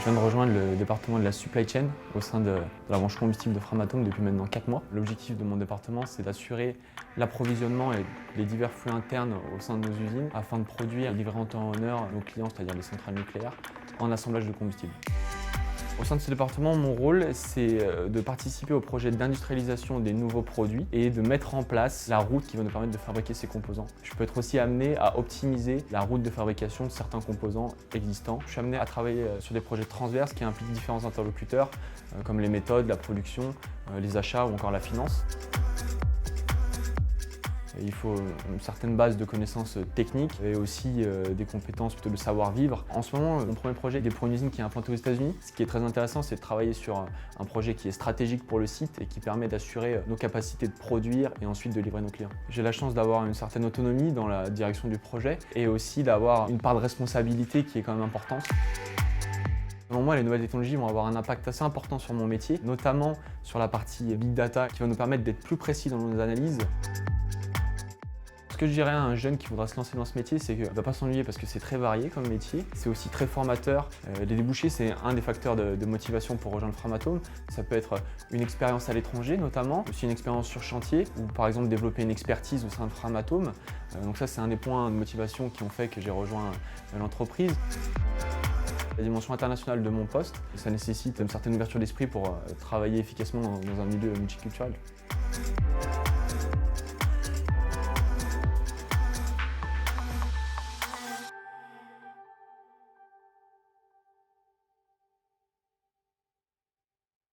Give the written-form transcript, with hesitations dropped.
Je viens de rejoindre le département de la supply chain au sein de la branche combustible de Framatome depuis maintenant 4 mois. L'objectif de mon département, c'est d'assurer l'approvisionnement et les divers flux internes au sein de nos usines afin de produire et livrer en temps et en heure à nos clients, c'est-à-dire les centrales nucléaires, en assemblage de combustible. Au sein de ce département, mon rôle, c'est de participer au projet d'industrialisation des nouveaux produits et de mettre en place la route qui va nous permettre de fabriquer ces composants. Je peux être aussi amené à optimiser la route de fabrication de certains composants existants. Je suis amené à travailler sur des projets transverses qui impliquent différents interlocuteurs, comme les méthodes, la production, les achats ou encore la finance. Il faut une certaine base de connaissances techniques et aussi des compétences, plutôt le savoir-vivre. En ce moment, mon premier projet est pour une usine qui est implantée aux États-Unis. Ce qui est très intéressant, c'est de travailler sur un projet qui est stratégique pour le site et qui permet d'assurer nos capacités de produire et ensuite de livrer nos clients. J'ai la chance d'avoir une certaine autonomie dans la direction du projet et aussi d'avoir une part de responsabilité qui est quand même importante. Selon moi, les nouvelles technologies vont avoir un impact assez important sur mon métier, notamment sur la partie Big Data qui va nous permettre d'être plus précis dans nos analyses. Ce que je dirais à un jeune qui voudra se lancer dans ce métier, c'est qu'il ne va pas s'ennuyer parce que c'est très varié comme métier. C'est aussi très formateur. Les débouchés, c'est un des facteurs de motivation pour rejoindre Framatome. Ça peut être une expérience à l'étranger notamment, aussi une expérience sur chantier ou par exemple développer une expertise au sein de Framatome. Donc ça, c'est un des points de motivation qui ont fait que j'ai rejoint l'entreprise. La dimension internationale de mon poste, ça nécessite une certaine ouverture d'esprit pour travailler efficacement dans un milieu multiculturel.